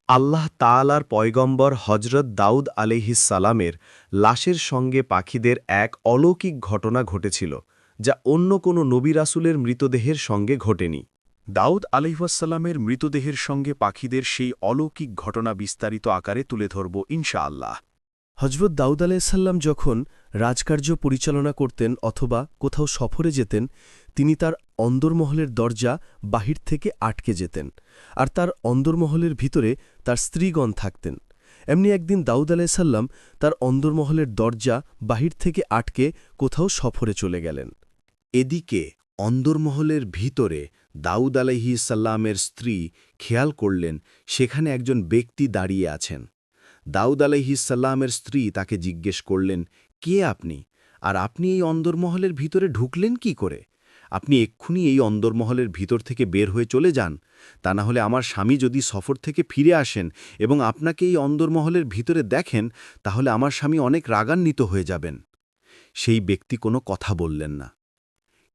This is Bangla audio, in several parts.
আল্লাহ তাআলার পয়গম্বর হজরত দাউদ আলাইহিসসালামের লাশের সঙ্গে পাখিদের এক অলৌকিক ঘটনা ঘটেছিল, যা অন্য কোনো নবী রাসূলের মৃতদেহের সঙ্গে ঘটেনি। দাউদ আলাইহিসসালামের মৃতদেহের সঙ্গে পাখিদের সেই অলৌকিক ঘটনা বিস্তারিত আকারে তুলে ধরব ইনশাআল্লাহ। হজরত দাউদ আলাইসাল্লাম যখন রাজকার্য পরিচালনা করতেন অথবা কোথাও সফরে যেতেন, তিনি তার অন্দরমহলের দরজা বাহির থেকে আটকে যেতেন, আর তার অন্দরমহলের ভিতরে তার স্ত্রীগণ থাকতেন। এমনি একদিন দাউদ আলাইসাল্লাম তার অন্দরমহলের দরজা বাহির থেকে আটকে কোথাও সফরে চলে গেলেন। এদিকে অন্দরমহলের ভিতরে দাউদ আলাইহিসসালামের স্ত্রী খেয়াল করলেন সেখানে একজন ব্যক্তি দাঁড়িয়ে আছেন। দাউদ আলাইহিসসালামের স্ত্রী তাকে জিজ্ঞেস করলেন, কে আপনি, আর আপনি এই অন্দরমহলের ভিতরে ঢুকলেন কি করে? আপনি এক্ষুনি এই অন্দরমহলের ভিতর থেকে বের হয়ে চলে যান, তা না হলে আমার স্বামী যদি সফর থেকে ফিরে আসেন এবং আপনাকে এই অন্দরমহলের ভিতরে দেখেন, তাহলে আমার স্বামী অনেক রাগান্বিত হয়ে যাবেন। সেই ব্যক্তি কোনো কথা বললেন না।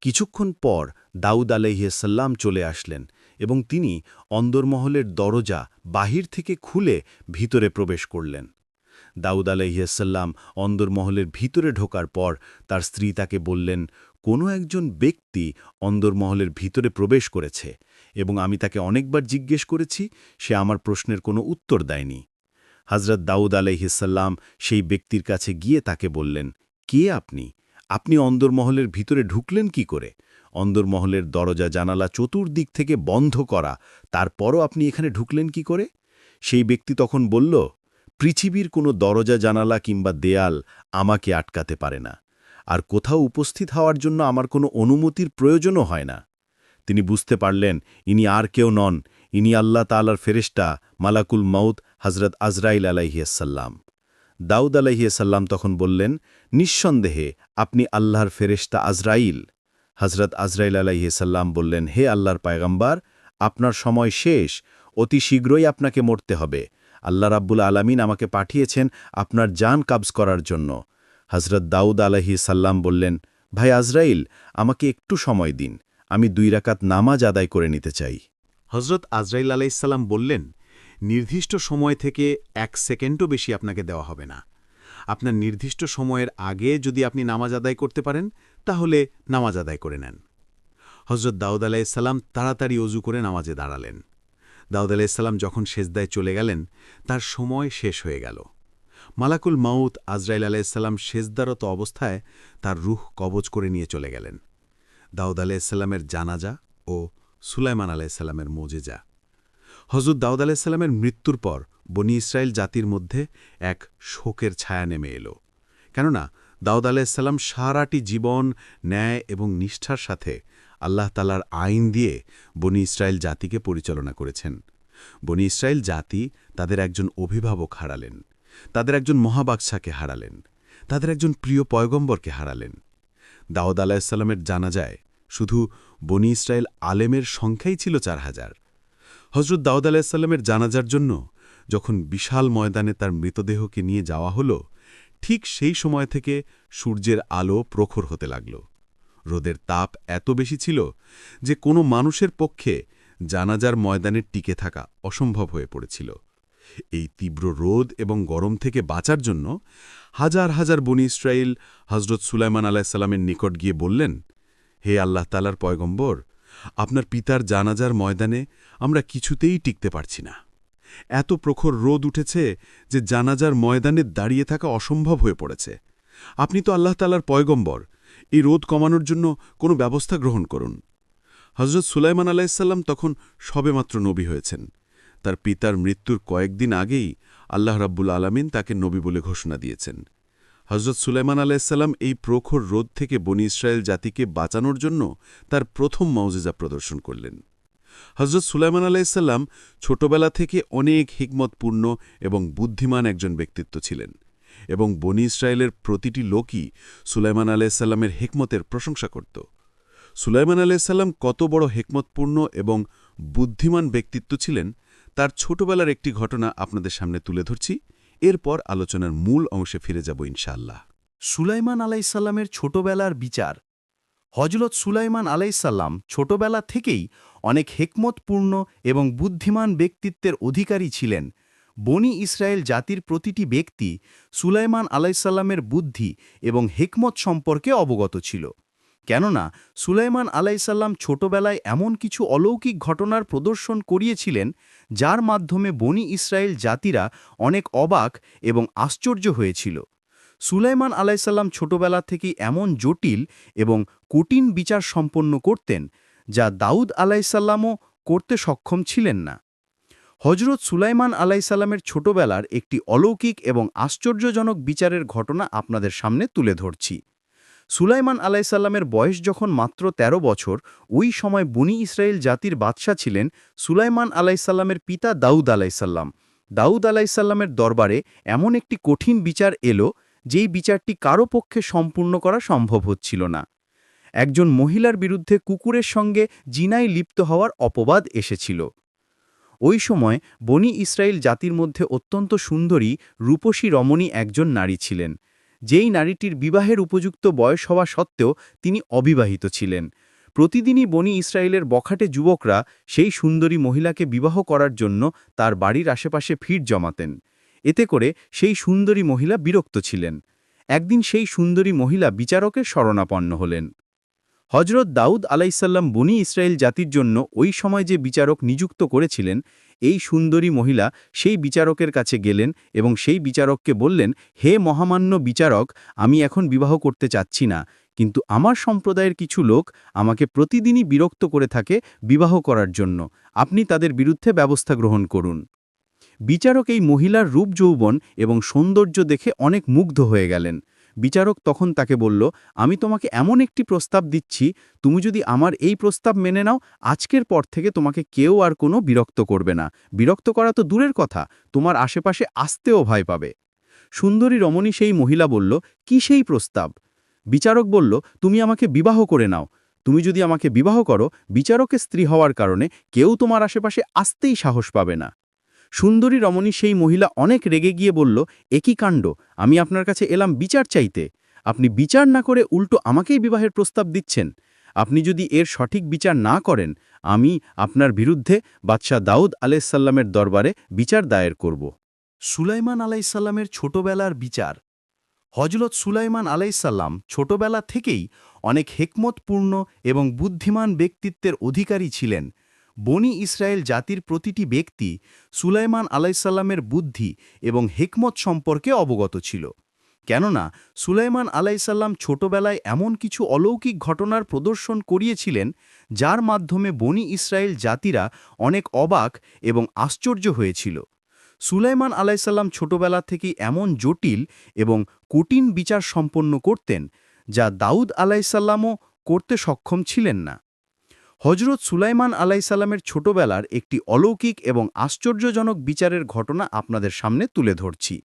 কিছুক্ষণ পর দাউদ আলাইহিসসালাম চলে আসলেন এবং তিনি অন্দরমহলের দরজা বাহির থেকে খুলে ভিতরে প্রবেশ করলেন। দাউদ আলাইহিসসালাম অন্দরমহলের ভিতরে ঢোকার পর তার স্ত্রী তাকে বললেন, কোনো একজন ব্যক্তি অন্দরমহলের ভিতরে প্রবেশ করেছে এবং আমি তাকে অনেকবার জিজ্ঞেস করেছি, সে আমার প্রশ্নের কোনো উত্তর দেয়নি। হজরত দাউদ আলাইহিসসালাম সেই ব্যক্তির কাছে গিয়ে তাকে বললেন, কে আপনি? আপনি অন্দরমহলের ভিতরে ঢুকলেন কি করে? অন্দরমহলের দরজা জানালা চতুর্দিক থেকে বন্ধ করা, তারপরও আপনি এখানে ঢুকলেন কি করে? সেই ব্যক্তি তখন বলল, পৃথিবীর কোনো দরজা জানালা কিংবা দেয়াল আমাকে আটকাতে পারে না, আর কোথাও উপস্থিত হওয়ার জন্য আমার কোনো অনুমতির প্রয়োজনও হয় না। তিনি বুঝতে পারলেন ইনি আর কেউ নন, ইনি আল্লাহ তাআলার ফেরেশতা মালাকুল মউত হজরত আজরাইল আলাইহিসসালাম। দাউদ আলাইহিসসালাম তখন বললেন, নিঃসন্দেহে আপনি আল্লাহর ফেরেশতা আজরাইল। হজরত আজরাইল আলাইহিসসালাম বললেন, হে আল্লাহর পয়গম্বর, আপনার সময় শেষ, অতি শীঘ্রই আপনাকে মরতে হবে। আল্লাহ রাব্বুল আলামিন আমাকে পাঠিয়েছেন আপনার জান কাবজ করার জন্য। হজরত দাউদ আলাইহিসসালাম বললেন, ভাই আজরাইল, আমাকে একটু সময় দিন, আমি 2 রাকাত নামাজ আদায় করে নিতে চাই। হজরত আজরাইল আলাইহিসসালাম বললেন, নির্দিষ্ট সময় থেকে 1 সেকেন্ডও বেশি আপনাকে দেওয়া হবে না। আপনার নির্দিষ্ট সময়ের আগে যদি আপনি নামাজ আদায় করতে পারেন, তাহলে নামাজ আদায় করে নেন। হজরত দাউদ আলাইহিসসালাম তাড়াতাড়ি অজু করে নামাজে দাঁড়ালেন। দাউদ আলাইহিসসালাম যখন সেজদায় চলে গেলেন, তার সময় শেষ হয়ে গেল। মালাকুল মাউত আজরাইল আলাইহিসসালাম সেজদারত অবস্থায় তার রূহ কবজ করে নিয়ে চলে গেলেন। দাউদ আলাইহিসসালামের জানাজা ও সুলাইমান আলাইহিসসালামের মোজেজা। হজরত দাউদ আলাইহিসসালামের মৃত্যুর পর বনি ইসরায়েল জাতির মধ্যে এক শোকের ছায়া নেমে এলো। কেননা দাউদ আলাইহিসসালাম সারাটি জীবন ন্যায় এবং নিষ্ঠার সাথে আল্লাহ তাআলার আইন দিয়ে বনি ইসরায়েল জাতিকে পরিচালনা করেছেন। বনি ইসরায়েল জাতি তাদের একজন অভিভাবক হারালেন, তাদের একজন মহাবাদশাকে হারালেন, তাদের একজন প্রিয় পয়গম্বরকে হারালেন। দাউদ আলাইহিসসালামের জানাজায় শুধু বনি ইসরায়েল আলেমের সংখ্যাই ছিল 4000। হজরত দাউদ আলাইহিসসালামের জানাজার জন্য যখন বিশাল ময়দানে তার মৃতদেহকে নিয়ে যাওয়া হলো, ঠিক সেই সময় থেকে সূর্যের আলো প্রখর হতে লাগল। রোদের তাপ এত বেশি ছিল যে কোনো মানুষের পক্ষে জানাজার ময়দানে টিকে থাকা অসম্ভব হয়ে পড়েছিল। এই তীব্র রোদ এবং গরম থেকে বাঁচার জন্য হাজার হাজার বনি ইসরায়েল হজরত সুলাইমান আলাইহিসসালামের নিকট গিয়ে বললেন, হে আল্লাহ তাআলার পয়গম্বর, আপনার পিতার জানাজার ময়দানে আমরা কিছুতেই টিকতে পারছি না। এত প্রখর রোদ উঠেছে যে জানাজার ময়দানে দাঁড়িয়ে থাকা অসম্ভব হয়ে পড়েছে। আপনি তো আল্লাহ তাআলার পয়গম্বর, এই রোদ কমানোর জন্য কোনো ব্যবস্থা গ্রহণ করুন। হজরত সুলাইমান আলাইহিসসালাম তখন সবেমাত্র নবী হয়েছেন। তার পিতার মৃত্যুর কয়েকদিন আগেই আল্লাহ রাব্বুল আলামিন তাকে নবী বলে ঘোষণা দিয়েছেন। হজরত সুলাইমান আলাইহিসসালাম এই প্রখর রোদ থেকে বনি ইসরায়েল জাতিকে বাঁচানোর জন্য তার প্রথম মওজিজা প্রদর্শন করলেন। হজরত সুলাইমান আলাইহিসসালাম ছোটবেলা থেকে অনেক হিকমতপূর্ণ এবং বুদ্ধিমান একজন ব্যক্তিত্ব ছিলেন, এবং বনি ইসরায়েলের প্রতিটি লোকই সুলাইমান আলাইহিসসালামের হিকমতের প্রশংসা করত। সুলাইমান আলাইহিসসালাম কত বড় হিকমতপূর্ণ এবং বুদ্ধিমান ব্যক্তিত্ব ছিলেন, তার ছোটবেলার একটি ঘটনা আপনাদের সামনে তুলে ধরছি। এরপর আলোচনার মূল অংশে ফিরে যাব ইনশাআল্লাহ। সুলাইমান আলাইসাল্লামের ছোটবেলার বিচার। হজরত সুলাইমান আলাইসাল্লাম ছোটবেলা থেকেই অনেক হেকমতপূর্ণ এবং বুদ্ধিমান ব্যক্তিত্বের অধিকারী ছিলেন। বনি ইসরায়েল জাতির প্রতিটি ব্যক্তি সুলাইমান আলাইসাল্লামের বুদ্ধি এবং হিকমত সম্পর্কে অবগত ছিল। কেননা সুলাইমান আলাইসাল্লাম ছোটবেলায় এমন কিছু অলৌকিক ঘটনার প্রদর্শন করিয়েছিলেন, যার মাধ্যমে বনি ইসরায়েল জাতিরা অনেক অবাক এবং আশ্চর্য হয়েছিল। সুলাইমান আলাইসাল্লাম ছোটবেলা থেকেই এমন জটিল এবং কঠিন বিচার সম্পন্ন করতেন, যা দাউদ আলাইসাল্লামও করতে সক্ষম ছিলেন না। হজরত সুলাইমান আলাইসাল্লামের ছোটবেলার একটি অলৌকিক এবং আশ্চর্যজনক বিচারের ঘটনা আপনাদের সামনে তুলে ধরছি। সুলাইমান আলাইসাল্লামের বয়স যখন মাত্র ১৩ বছর, ওই সময় বনি ইসরায়েল জাতির বাদশা ছিলেন সুলাইমান আলাইসাল্লামের পিতা দাউদ আলাইসাল্লাম। দাউদ আলাইসাল্লামের দরবারে এমন একটি কঠিন বিচার এলো, যেই বিচারটি কারো পক্ষে সম্পূর্ণ করা সম্ভব হচ্ছিল না। একজন মহিলার বিরুদ্ধে কুকুরের সঙ্গে জিনায় লিপ্ত হওয়ার অপবাদ এসেছিল। ওই সময় বনি ইসরায়েল জাতির মধ্যে অত্যন্ত সুন্দরী রূপসী রমণী একজন নারী ছিলেন, যেই নারীটির বিবাহের উপযুক্ত বয়স হওয়া সত্ত্বেও তিনি অবিবাহিত ছিলেন। প্রতিদিনই বনি ইসরায়েলের বখাটে যুবকরা সেই সুন্দরী মহিলাকে বিবাহ করার জন্য তার বাড়ির আশেপাশে ভিড় জমাতেন। এতে করে সেই সুন্দরী মহিলা বিরক্ত ছিলেন। একদিন সেই সুন্দরী মহিলা বিচারকের শরণাপন্ন হলেন। হজরত দাউদ আলাইসাল্লাম বনি ইসরায়েল জাতির জন্য ওই সময় যে বিচারক নিযুক্ত করেছিলেন, এই সুন্দরী মহিলা সেই বিচারকের কাছে গেলেন এবং সেই বিচারককে বললেন, হে মহামান্য বিচারক, আমি এখন বিবাহ করতে চাচ্ছি না, কিন্তু আমার সম্প্রদায়ের কিছু লোক আমাকে প্রতিদিনই বিরক্ত করে থাকে বিবাহ করার জন্য। আপনি তাদের বিরুদ্ধে ব্যবস্থা গ্রহণ করুন। বিচারক এই মহিলার রূপ যৌবন এবং সৌন্দর্য দেখে অনেক মুগ্ধ হয়ে গেলেন। বিচারক তখন তাকে বলল, আমি তোমাকে এমন একটি প্রস্তাব দিচ্ছি, তুমি যদি আমার এই প্রস্তাব মেনে নাও, আজকের পর থেকে তোমাকে কেউ আর কোনো বিরক্ত করবে না। বিরক্ত করা তো দূরের কথা, তোমার আশেপাশে আসতেও ভয় পাবে। সুন্দরী রমণী সেই মহিলা বলল, কি সেই প্রস্তাব? বিচারক বলল, তুমি আমাকে বিবাহ করে নাও। তুমি যদি আমাকে বিবাহ করো, বিচারকের স্ত্রী হওয়ার কারণে কেউ তোমার আশেপাশে আসতেই সাহস পাবে না। সুন্দরী রমণী সেই মহিলা অনেক রেগে গিয়ে বলল, একই কাণ্ড, আমি আপনার কাছে এলাম বিচার চাইতে, আপনি বিচার না করে উল্টো আমাকেই বিবাহের প্রস্তাব দিচ্ছেন। আপনি যদি এর সঠিক বিচার না করেন, আমি আপনার বিরুদ্ধে বাদশাহ দাউদ আলাইসাল্লামের দরবারে বিচার দায়ের করব। সুলাইমান আলাইসাল্লামের ছোটবেলার বিচার। হজরত সুলাইমান আলাইসাল্লাম ছোটবেলা থেকেই অনেক হেকমতপূর্ণ এবং বুদ্ধিমান ব্যক্তিত্বের অধিকারী ছিলেন। বনি ইসরায়েল জাতির প্রতিটি ব্যক্তি সুলাইমান আলাইসাল্লামের বুদ্ধি এবং হিকমত সম্পর্কে অবগত ছিল। কেননা সুলাইমান আলাইসাল্লাম ছোটবেলায় এমন কিছু অলৌকিক ঘটনার প্রদর্শন করিয়েছিলেন, যার মাধ্যমে বনি ইসরায়েল জাতিরা অনেক অবাক এবং আশ্চর্য হয়েছিল। সুলাইমান আলাইসাল্লাম ছোটবেলা থেকেই এমন জটিল এবং কঠিন বিচার সম্পন্ন করতেন, যা দাউদ আলাইসাল্লামও করতে সক্ষম ছিলেন না। হজরত সুলাইমান আলাইসাল্লামের ছোটবেলার একটি অলৌকিক এবং আশ্চর্যজনক বিচারের ঘটনা আপনাদের সামনে তুলে ধরছি।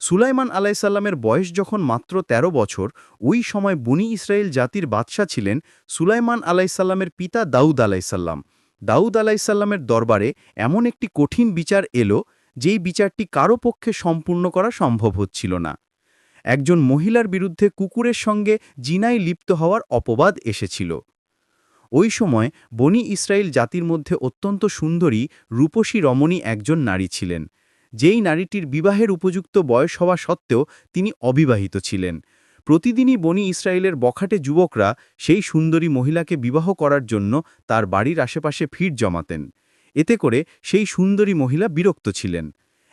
সুলাইমান আলাইসাল্লামের বয়স যখন মাত্র ১৩ বছর, ওই সময় বনি ইসরায়েল জাতির বাদশা ছিলেন সুলাইমান আলাইসাল্লামের পিতা দাউদ আলাইসাল্লাম। দাউদ আলাইসাল্লামের দরবারে এমন একটি কঠিন বিচার এলো, যেই বিচারটি কারো পক্ষে সম্পূর্ণ করা সম্ভব হচ্ছিল না। একজন মহিলার বিরুদ্ধে কুকুরের সঙ্গে জিনায় লিপ্ত হওয়ার অপবাদ এসেছিল। ওই সময় বনি ইসরায়েল জাতির মধ্যে অত্যন্ত সুন্দরী রূপসী রমণী একজন নারী ছিলেন, যেই নারীটির বিবাহের উপযুক্ত বয়স হওয়া সত্ত্বেও তিনি অবিবাহিত ছিলেন। প্রতিদিনই বনি ইসরায়েলের বখাটে যুবকরা সেই সুন্দরী মহিলাকে বিবাহ করার জন্য তার বাড়ির আশেপাশে ভিড় জমাতেন। এতে করে সেই সুন্দরী মহিলা বিরক্ত ছিলেন।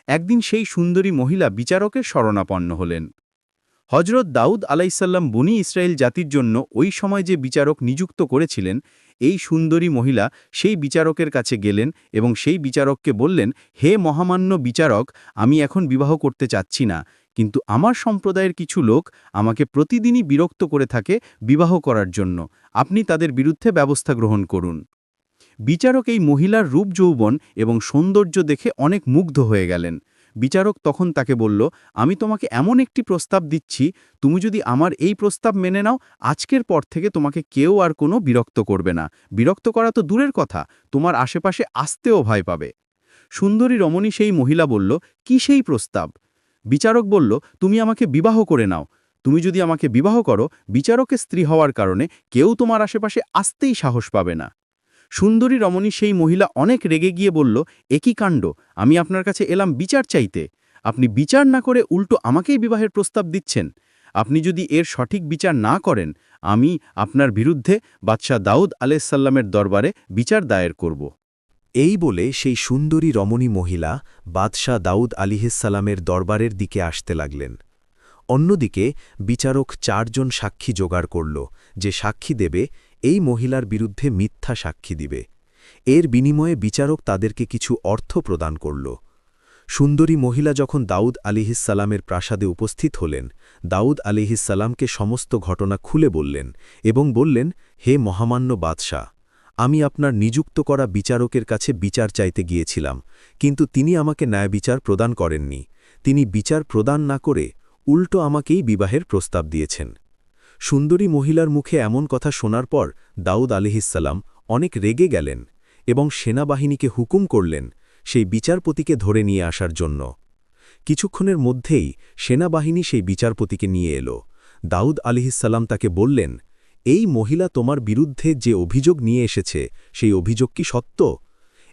একদিন সেই সুন্দরী মহিলা বিচারকের শরণাপন্ন হলেন। হজরত দাউদ আলাইসাল্লাম বনি ইসরায়েল জাতির জন্য ওই সময় যে বিচারক নিযুক্ত করেছিলেন, এই সুন্দরী মহিলা সেই বিচারকের কাছে গেলেন এবং সেই বিচারককে বললেন, হে মহামান্য বিচারক, আমি এখন বিবাহ করতে চাচ্ছি না, কিন্তু আমার সম্প্রদায়ের কিছু লোক আমাকে প্রতিদিনই বিরক্ত করে থাকে বিবাহ করার জন্য। আপনি তাদের বিরুদ্ধে ব্যবস্থা গ্রহণ করুন। বিচারক এই মহিলার রূপ যৌবন এবং সৌন্দর্য দেখে অনেক মুগ্ধ হয়ে গেলেন। বিচারক তখন তাকে বলল, আমি তোমাকে এমন একটি প্রস্তাব দিচ্ছি, তুমি যদি আমার এই প্রস্তাব মেনে নাও, আজকের পর থেকে তোমাকে কেউ আর কোনো বিরক্ত করবে না। বিরক্ত করা তো দূরের কথা, তোমার আশেপাশে আসতেও ভয় পাবে। সুন্দরী রমণী সেই মহিলা বলল, কি সেই প্রস্তাব? বিচারক বলল, তুমি আমাকে বিবাহ করে নাও। তুমি যদি আমাকে বিবাহ করো, বিচারকের স্ত্রী হওয়ার কারণে কেউ তোমার আশেপাশে আসতেই সাহস পাবে না। সুন্দরী রমণী সেই মহিলা অনেক রেগে গিয়ে বলল, একই কাণ্ড, আমি আপনার কাছে এলাম বিচার চাইতে। আপনি বিচার না করে উল্টো আমাকেই বিবাহের প্রস্তাব দিচ্ছেন। আপনি যদি এর সঠিক বিচার না করেন, আমি আপনার বিরুদ্ধে বাদশাহ দাউদ আলাইহিসসালামের দরবারে বিচার দায়ের করব। এই বলে সেই সুন্দরী রমণী মহিলা বাদশাহ দাউদ আলিহিসালামের দরবারের দিকে আসতে লাগলেন। অন্যদিকে বিচারক 4 জন সাক্ষী জোগাড় করল, যে সাক্ষী দেবে এই মহিলার বিরুদ্ধে মিথ্যা সাক্ষী দিবে। এর বিনিময়ে বিচারক তাদেরকে কিছু অর্থ প্রদান করল। সুন্দরী মহিলা যখন দাউদ আলিহিসালামের প্রাসাদে উপস্থিত হলেন, দাউদ আলিহিসালামকে সমস্ত ঘটনা খুলে বললেন এবং বললেন, হে মহামান্য বাদশাহ, আমি আপনার নিযুক্ত করা বিচারকের কাছে বিচার চাইতে গিয়েছিলাম, কিন্তু তিনি আমাকে ন্যায় বিচার প্রদান করেননি। তিনি বিচার প্রদান না করে উল্টো আমাকেই বিবাহের প্রস্তাব দিয়েছেন। সুন্দরী মহিলার মুখে এমন কথা শোনার পর দাউদ আলিহিসাল্লাম অনেক রেগে গেলেন এবং সেনাবাহিনীকে হুকুম করলেন সেই বিচারপতিকে ধরে নিয়ে আসার জন্য। কিছুক্ষণের মধ্যেই সেনাবাহিনী সেই বিচারপতিকে নিয়ে এলো। দাউদ আলিহিসাল্লাম তাকে বললেন, এই মহিলা তোমার বিরুদ্ধে যে অভিযোগ নিয়ে এসেছে সেই অভিযোগ কি সত্য?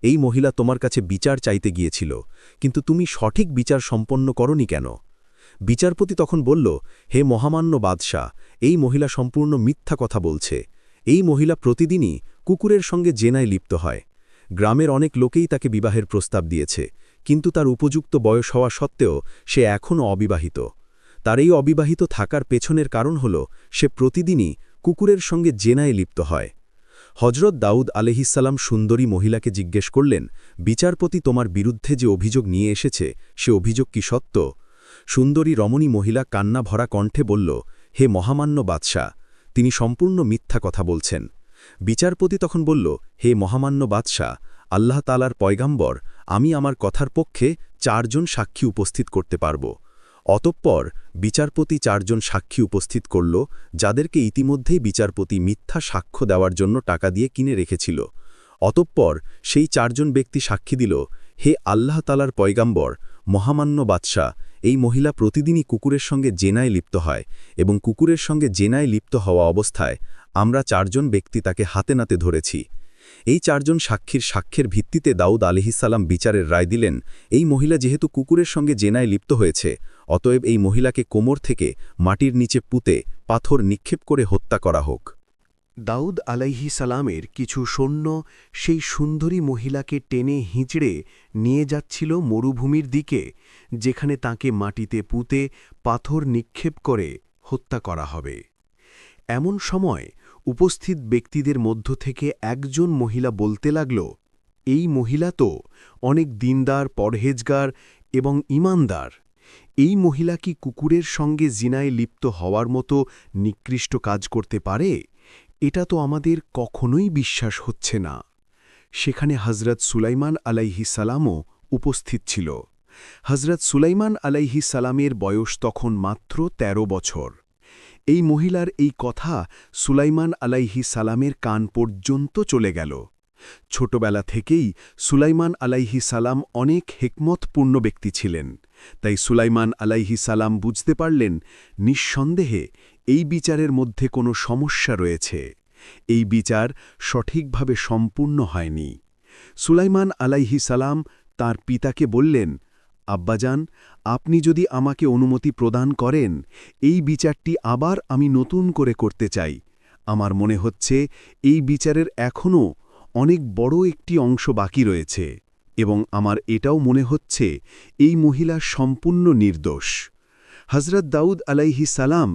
এই মহিলা তোমার কাছে বিচার চাইতে গিয়েছিল, কিন্তু তুমি সঠিক বিচার সম্পন্ন করনি কেন? বিচারপতি তখন বলল, হে মহামান্য বাদশাহ, এই মহিলা সম্পূর্ণ মিথ্যা কথা বলছে। এই মহিলা প্রতিদিনই কুকুরের সঙ্গে জেনায় লিপ্ত হয়। গ্রামের অনেক লোকেই তাকে বিবাহের প্রস্তাব দিয়েছে, কিন্তু তার উপযুক্ত বয়স হওয়া সত্ত্বেও সে এখনও অবিবাহিত। তার এই অবিবাহিত থাকার পেছনের কারণ হল সে প্রতিদিনই কুকুরের সঙ্গে জেনায় লিপ্ত হয়। হজরত দাউদ আলাইহিসসালাম সুন্দরী মহিলাকে জিজ্ঞেস করলেন, বিচারপতি তোমার বিরুদ্ধে যে অভিযোগ নিয়ে এসেছে সে অভিযোগ কি সত্য? সুন্দরী রমণী মহিলা কান্না ভরা কণ্ঠে বলল, হে মহামান্য বাদশাহ, তিনি সম্পূর্ণ মিথ্যা কথা বলছেন। বিচারপতি তখন বলল, হে মহামান্য বাদশাহ, আল্লাহ তাআলার পয়গাম্বর, আমি আমার কথার পক্ষে 4 জন সাক্ষী উপস্থিত করতে পারব। অতঃপর বিচারপতি 4 জন সাক্ষী উপস্থিত করল, যাদেরকে ইতিমধ্যেই বিচারপতি মিথ্যা সাক্ষ্য দেওয়ার জন্য টাকা দিয়ে কিনে রেখেছিল। অতঃপর সেই 4 জন ব্যক্তি সাক্ষী দিল, হে আল্লাহ তাআলার পয়গাম্বর, মহামান্য বাদশাহ, এই মহিলা প্রতিদিনই কুকুরের সঙ্গে জেনায় লিপ্ত হয় এবং কুকুরের সঙ্গে জেনায় লিপ্ত হওয়া অবস্থায় আমরা 4 জন ব্যক্তি তাকে হাতে নাতে ধরেছি। এই 4 জন সাক্ষীর সাক্ষ্যের ভিত্তিতে দাউদ আলাইহিসসালাম বিচারের রায় দিলেন, এই মহিলা যেহেতু কুকুরের সঙ্গে জেনায় লিপ্ত হয়েছে, অতএব এই মহিলাকে কোমর থেকে মাটির নিচে পুঁতে পাথর নিক্ষেপ করে হত্যা করা হোক। দাউদ আলাইহিসসালামের কিছু সৈন্য সেই সুন্দরী মহিলাকে টেনে হিঁচড়ে নিয়ে যাচ্ছিল মরুভূমির দিকে, যেখানে তাকে মাটিতে পুঁতে পাথর নিক্ষেপ করে হত্যা করা হবে। এমন সময় উপস্থিত ব্যক্তিদের মধ্য থেকে একজন মহিলা বলতে লাগল, এই মহিলা তো অনেক দিনদার, পরহেজগার এবং ঈমানদার। এই মহিলা কি কুকুরের সঙ্গে জিনায় লিপ্ত হওয়ার মতো নিকৃষ্ট কাজ করতে পারে? এটা তো আমাদের কখনোই বিশ্বাস হচ্ছে না। সেখানে হজরত সুলাইমান আলাইহিসসালামও উপস্থিত ছিল। হজরত সুলাইমান আলাইহিসসালামের বয়স তখন মাত্র 13 বছর। এই মহিলার এই কথা সুলাইমান আলাইহিসসালামের কান পর্যন্ত চলে গেল। ছোটবেলা থেকেই সুলাইমান আলাইহিসসালাম অনেক হিকমতপূর্ণ ব্যক্তি ছিলেন, তাই সুলাইমান আলাইহিসসালাম বুঝতে পারলেন নিঃসন্দেহে এই বিচারের মধ্যে কোনো সমস্যা রয়েছে। এই বিচার সঠিকভাবে সম্পূর্ণ হয়নি। সুলাইমান আলাইহিসসালাম তাঁর পিতাকে বললেন, আব্বাজান, আপনি যদি আমাকে অনুমতি প্রদান করেন, এই বিচারটি আবার আমি নতুন করে করতে চাই। আমার মনে হচ্ছে এই বিচারের এখনও অনেক বড় একটি অংশ বাকি রয়েছে এবং আমার এটাও মনে হচ্ছে এই মহিলা সম্পূর্ণ নির্দোষ। হজরত দাউদ আলাইহিসসালাম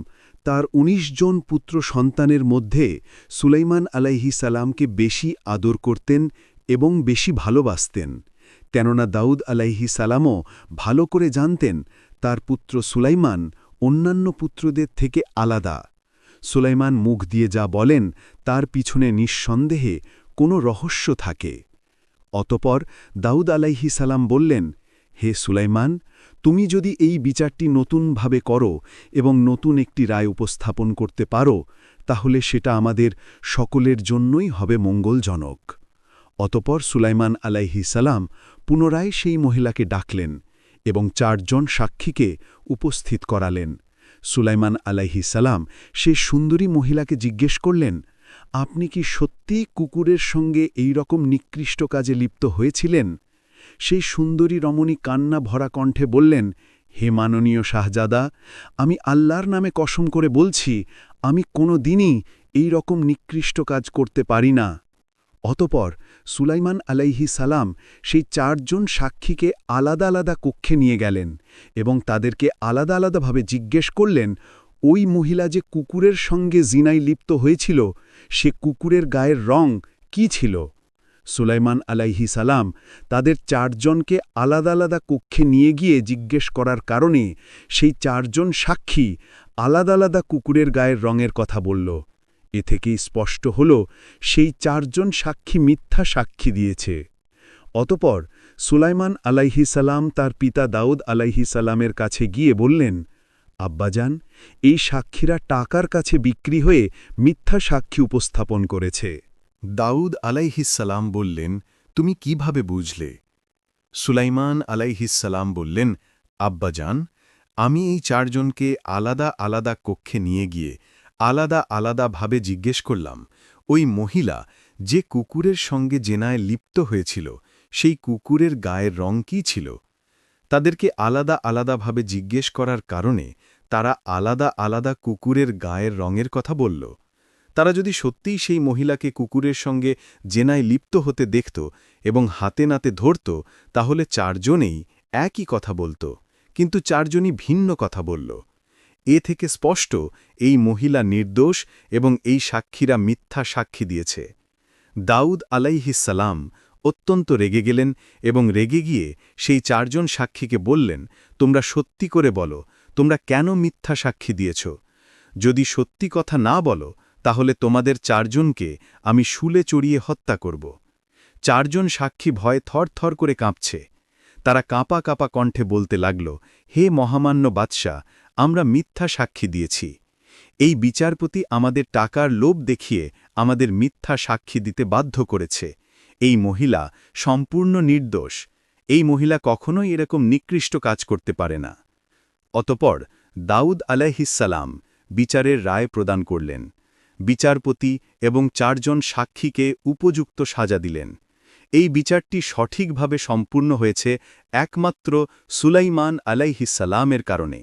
তার ১৯ জন পুত্র সন্তানের মধ্যে সুলাইমান আলাইহিসসালামকে বেশি আদর করতেন এবং বেশি ভালোবাসতেন। কেননা দাউদ আলাইহিসসালামও ভালো করে জানতেন তার পুত্র সুলাইমান অন্যান্য পুত্রদের থেকে আলাদা। সুলাইমান মুখ দিয়ে যা বলেন তার পিছনে নিঃসন্দেহে কোনো রহস্য থাকে। অতপর দাউদ আলাইহিসসালাম বললেন, হে সুলাইমান, তুমি যদি এই বিচারটি নতুনভাবে করো এবং নতুন একটি রায় উপস্থাপন করতে পারো, তাহলে সেটা আমাদের সকলের জন্যই হবে মঙ্গলজনক। অতপর সুলাইমান আলাইহিসসালাম পুনরায় সেই মহিলাকে ডাকলেন এবং 4 জন সাক্ষীকে উপস্থিত করালেন। সুলাইমান আলাইহিসসালাম সেই সুন্দরী মহিলাকে জিজ্ঞেস করলেন, আপনি কি সত্যিই কুকুরের সঙ্গে এই রকম নিকৃষ্ট কাজে লিপ্ত হয়েছিলেন? সেই সুন্দরী রমণী কান্না ভরা কণ্ঠে বললেন, হে মাননীয় শাহজাদা, আমি আল্লাহর নামে কসম করে বলছি, আমি কোনো দিনই এই রকম নিকৃষ্ট কাজ করতে পারি না। অতপর সুলাইমান আলাইহিস সালাম সেই 4 জন সাক্ষীকে আলাদা আলাদা কক্ষে নিয়ে গেলেন এবং তাদেরকে আলাদা আলাদাভাবে জিজ্ঞেস করলেন, ওই মহিলা যে কুকুরের সঙ্গে জিনায় লিপ্ত হয়েছিল, সে কুকুরের গায়ের রং কি ছিল? সুলাইমান আলাইহিস সালাম তাদের 4 জনকে আলাদা আলাদা কক্ষে নিয়ে গিয়ে জিজ্ঞেস করার কারণে সেই 4 জন সাক্ষী আলাদা আলাদা কুকুরের গায়ের রঙের কথা বলল। এ থেকেই স্পষ্ট হল সেই 4 জন সাক্ষী মিথ্যা সাক্ষী দিয়েছে। অতপর সুলাইমান আলাইহিস সালাম তার পিতা দাউদ আলাইহিস সালামের কাছে গিয়ে বললেন, আব্বাজান, এই সাক্ষীরা টাকার কাছে বিক্রি হয়ে মিথ্যা সাক্ষী উপস্থাপন করেছে। দাউদ আলাইহিসসালাম বললেন, তুমি কিভাবে বুঝলে? সুলাইমান আলাইহিসসালাম বললেন, আব্বাজান, আমি এই 4 জনকে আলাদা আলাদা কক্ষে নিয়ে গিয়ে আলাদা আলাদাভাবে জিজ্ঞেস করলাম, ওই মহিলা যে কুকুরের সঙ্গে জেনায় লিপ্ত হয়েছিল, সেই কুকুরের গায়ের রং কী ছিল? তাদেরকে আলাদা আলাদাভাবে জিজ্ঞেস করার কারণে তারা আলাদা আলাদা কুকুরের গায়ের রঙের কথা বলল। তারা যদি সত্যিই সেই মহিলাকে কুকুরের সঙ্গে জেনায় লিপ্ত হতে দেখত এবং হাতে নাতে ধরত, তাহলে 4 জনেই একই কথা বলত, কিন্তু 4 জনই ভিন্ন কথা বলল। এ থেকে স্পষ্ট এই মহিলা নির্দোষ এবং এই সাক্ষীরা মিথ্যা সাক্ষী দিয়েছে। দাউদ আলাইহিসসালাম অত্যন্ত রেগে গেলেন এবং রেগে গিয়ে সেই 4 জন সাক্ষীকে বললেন, তোমরা সত্যি করে বলো, তোমরা কেন মিথ্যা সাক্ষী দিয়েছ? যদি সত্যি কথা না বলো, তাহলে তোমাদের 4 জনকে আমি শুলে চড়িয়ে হত্যা করব। 4 জন সাক্ষী ভয়ে থরথর করে কাঁপছে। তারা কাঁপা কাঁপা কণ্ঠে বলতে লাগল, হে মহামান্য বাদশাহ, আমরা মিথ্যা সাক্ষী দিয়েছি। এই বিচারপতি আমাদের টাকার লোভ দেখিয়ে আমাদের মিথ্যা সাক্ষী দিতে বাধ্য করেছে। এই মহিলা সম্পূর্ণ নির্দোষ। এই মহিলা কখনোই এরকম নিকৃষ্ট কাজ করতে পারে না। অতপর দাউদ আলাইহিসসালাম বিচারের রায় প্রদান করলেন। বিচারপতি এবং 4 জন সাক্ষীকে উপযুক্ত সাজা দিলেন। এই বিচারটি সঠিকভাবে সম্পূর্ণ হয়েছে একমাত্র সুলাইমান আলাইহিসসালামের কারণে।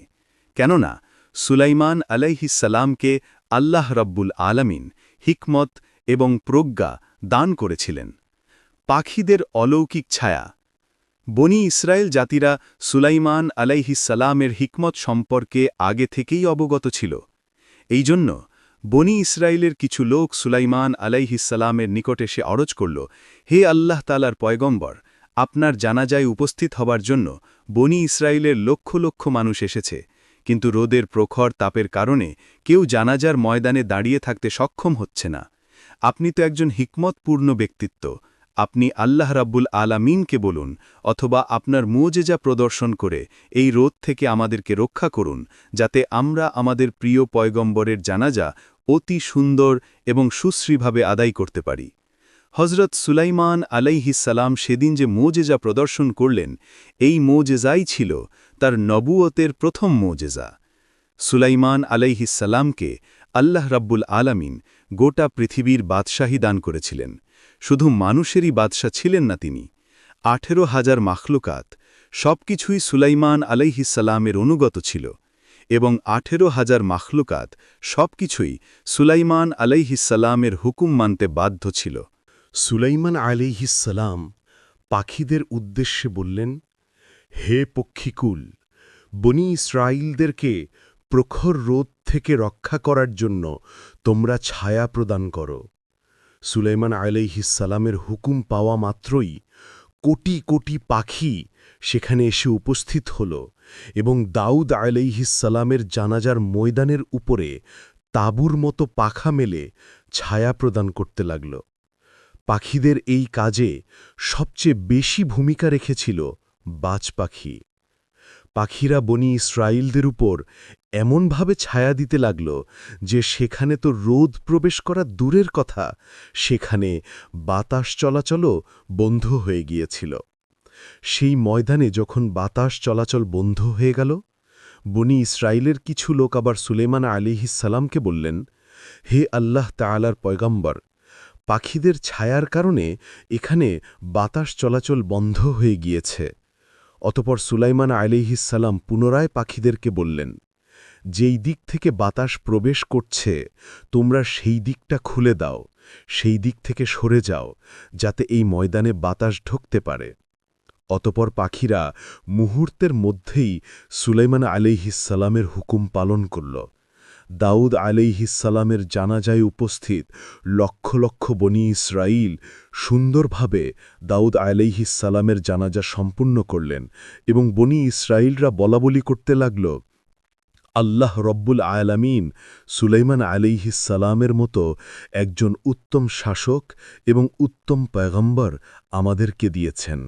কেননা সুলাইমান আলাইহিসসালামকে আল্লাহ রব্বুল আলামিন হিকমত এবং প্রজ্ঞা দান করেছিলেন। পাখিদের অলৌকিক ছায়া। বনি ইসরায়েল জাতিরা সুলাইমান আলাইহিসসালামের হিকমত সম্পর্কে আগে থেকেই অবগত ছিল। এই জন্য বনি ইসরায়েলের কিছু লোক সুলাইমান আলাইহিসসালামের নিকট এসে অরজ করল, হে আল্লাহ তাআলার পয়গম্বর, আপনার জানাজায় উপস্থিত হবার জন্য বনি ইসরায়েলের লক্ষ লক্ষ মানুষ এসেছে, কিন্তু রোদের প্রখর তাপের কারণে কেউ জানাজার ময়দানে দাঁড়িয়ে থাকতে সক্ষম হচ্ছে না। আপনি তো একজন হিকমতপূর্ণ ব্যক্তিত্ব, আপনি আল্লাহ রাব্বুল আলামিনকে বলুন, অথবা আপনার মুজেজা প্রদর্শন করে এই রোদ থেকে আমাদেরকে রক্ষা করুন, যাতে আমরা আমাদের প্রিয় পয়গম্বরের জানাজা অতি সুন্দর এবং সুশ্রীভাবে আদায় করতে পারি। হজরত সুলাইমান আলাইহিসসালাম সেদিন যে মুজেজা প্রদর্শন করলেন, এই মুজেজাই ছিল তার নবুয়তের প্রথম মুজেজা। সুলাইমান আলাইহিসসালামকে আল্লাহ রাব্বুল আলামিন গোটা পৃথিবীর বাদশাহী দান করেছিলেন। শুধু মানুষেরই বাদশা ছিলেন না তিনি, 18,000 মাখলুকাত সবকিছুই সুলাইমান আলাইহিসসালামের অনুগত ছিল, এবং 18,000 মাখলুকাত সবকিছুই সুলাইমান আলাইহিসসালামের হুকুম মানতে বাধ্য ছিল। সুলাইমান আলাইহিসসালাম পাখিদের উদ্দেশ্যে বললেন, হে পক্ষীকুল, বনি ইসরাইলদেরকে প্রখর রোদ থেকে রক্ষা করার জন্য তোমরা ছায়া প্রদান করো। সুলাইমান আলাইহিসসালামের হুকুম পাওয়া মাত্রই কোটি কোটি পাখি সেখানে এসে উপস্থিত হল এবং দাউদ আলাইহিসসালামের জানাজার ময়দানের উপরে তাঁবুর মতো পাখা মেলে ছায়া প্রদান করতে লাগল। পাখিদের এই কাজে সবচেয়ে বেশি ভূমিকা রেখেছিল বাজ পাখি। পাখিরা বনি ইসরাইলদের উপর এমনভাবে ছায়া দিতে লাগল যে সেখানে তো রোদ প্রবেশ করা দূরের কথা, সেখানে বাতাস চলাচলও বন্ধ হয়ে গিয়েছিল। সেই ময়দানে যখন বাতাস চলাচল বন্ধ হয়ে গেল, বনি ইসরাইলের কিছু লোক আবার সুলাইমান আলাইহিসসালামকে বললেন, হে আল্লাহ তাআলার পয়গম্বর, পাখিদের ছায়ার কারণে এখানে বাতাস চলাচল বন্ধ হয়ে গিয়েছে। অতপর সুলাইমান আলাইহিসসালাম পুনরায় পাখিদেরকে বললেন, যেই দিক থেকে বাতাস প্রবেশ করছে তোমরা সেই দিকটা খুলে দাও, সেই দিক থেকে সরে যাও, যাতে এই ময়দানে বাতাস ঢুকতে পারে। অতপর পাখিরা মুহূর্তের মধ্যেই সুলাইমান আলাইহিসসালামের হুকুম পালন করল। দাউদ আলাইহিসসালামের জানাজায় উপস্থিত লক্ষ লক্ষ বনি ইসরাইল সুন্দরভাবে দাউদ আলাইহিসসালামের জানাজা সম্পূর্ণ করলেন এবং বনি ইসরাইলরা বলাবলি করতে লাগল, আল্লাহ রব্বুল আলামিন সুলাইমান আলাইহিসসালামের মতো একজন উত্তম শাসক এবং উত্তম পয়গম্বর আমাদেরকে দিয়েছেন।